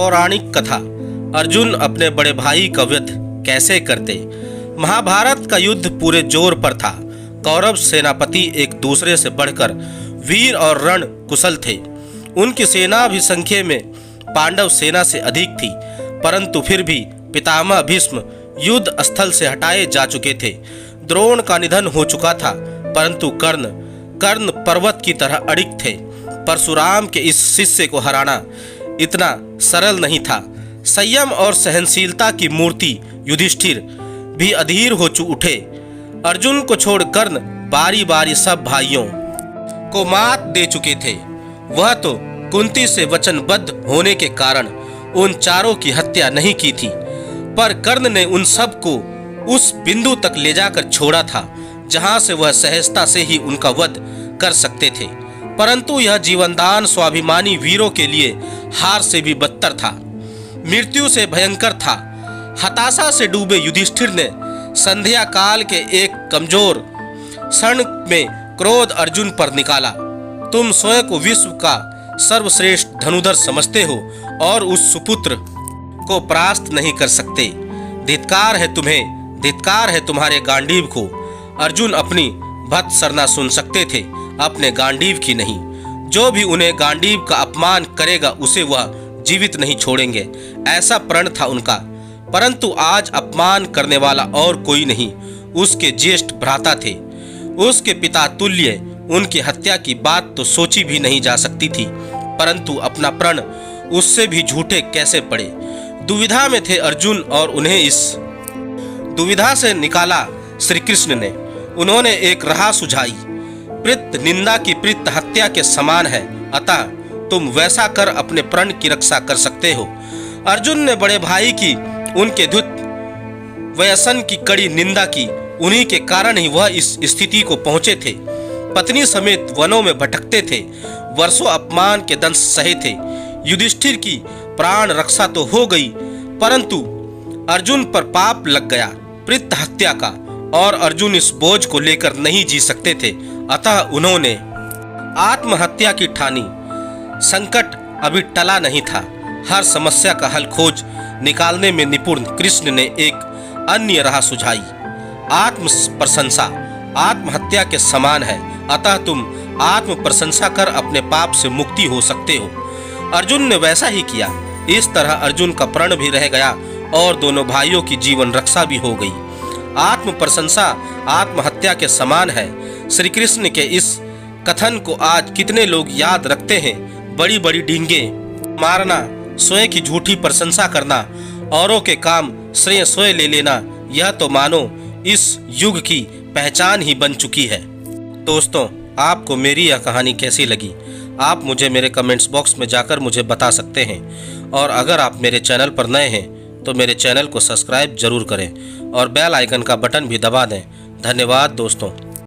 पौराणिक कथा। अर्जुन अपने बड़े भाई का वध कैसे करते। महाभारत का युद्ध पूरे जोर पर था। कौरव सेनापति एक दूसरे से बढ़कर वीर और रण कुशल थे। उनकी सेना भी संख्या में पांडव सेना से अधिक थी, परंतु फिर भी पितामह भीष्म युद्ध स्थल से हटाए जा चुके थे। द्रोण का निधन हो चुका था, परंतु कर्ण पर्वत की तरह अडिग थे। परशुराम के इस शिष्य को हराना इतना सरल नहीं था। संयम और सहनशीलता की मूर्ति युधिष्ठिर भी अधीर हो उठे। अर्जुन को छोड़ कर्ण बारी बारी सब भाइयों को मात दे चुके थे। वह तो कुंती से वचनबद्ध होने के कारण उन चारों की हत्या नहीं की थी, पर कर्ण ने उन सब को उस बिंदु तक ले जाकर छोड़ा था जहां से वह सहजता से ही उनका वध कर सकते थे। परंतु यह जीवनदान स्वाभिमानी वीरों के लिए हार से भी बदतर था, मृत्यु से भयंकर था। हताशा से डूबे युधिष्ठिर ने संध्या काल के एक कमजोर क्षण में क्रोध अर्जुन पर निकाला। तुम स्वयं को विश्व का सर्वश्रेष्ठ धनुधर समझते हो और उस सुपुत्र को परास्त नहीं कर सकते। धिक्कार है तुम्हें, धिक्कार है तुम्हारे गांडीव को। अर्जुन अपनी भत्सरना सुन सकते थे, अपने गांडीव की नहीं। जो भी उन्हें गांडीव का अपमान करेगा उसे वह जीवित नहीं छोड़ेंगे, ऐसा प्रण था उनका। परंतु आज अपमान करने वाला और कोई नहीं, उसके ज्येष्ठ भ्राता थे। उसके पिता तुल्य उनकी हत्या की बात तो सोची भी नहीं जा सकती थी, परंतु अपना प्रण उससे भी झूठे कैसे पड़े। दुविधा में थे अर्जुन और उन्हें इस दुविधा से निकाला श्री कृष्ण ने। उन्होंने एक राह सुझाई। प्रीत निंदा की प्रीत हत्या के समान है, अतः तुम वैसा कर अपने प्रण की रक्षा कर सकते हो। अर्जुन ने बड़े भाई की उनके धुत व्यसन की कड़ी निंदा की। उन्हीं के कारण ही वह इस स्थिति को पहुंचे थे। पत्नी समेत वनों में भटकते थे, वर्षों अपमान के दंश सहे थे। युधिष्ठिर की प्राण रक्षा तो हो गई, परंतु अर्जुन पर पाप लग गया प्रीत हत्या का, और अर्जुन इस बोझ को लेकर नहीं जी सकते थे। अतः उन्होंने आत्महत्या की ठानी। संकट अभी टला नहीं था। हर समस्या का हल खोज निकालने में निपुण कृष्ण ने एक अन्य राह सुझाई। आत्म प्रशंसा आत्महत्या के समान है, अतः तुम आत्म प्रशंसा कर अपने पाप से मुक्ति हो सकते हो। अर्जुन ने वैसा ही किया। इस तरह अर्जुन का प्रण भी रह गया और दोनों भाइयों की जीवन रक्षा भी हो गई। आत्म प्रशंसा आत्महत्या के समान है। श्री कृष्ण के इस कथन को आज कितने लोग याद रखते हैं। बड़ी बड़ी डींगे मारना, स्वयं की झूठी प्रशंसा करना, औरों के काम श्रेय स्वयं ले लेना, यह तो मानो इस युग की पहचान ही बन चुकी है। दोस्तों, आपको मेरी यह कहानी कैसी लगी, आप मुझे मेरे कमेंट्स बॉक्स में जाकर मुझे बता सकते हैं। और अगर आप मेरे चैनल पर नए हैं तो मेरे चैनल को सब्सक्राइब जरूर करें और बेल आइकन का बटन भी दबा दें। धन्यवाद दोस्तों।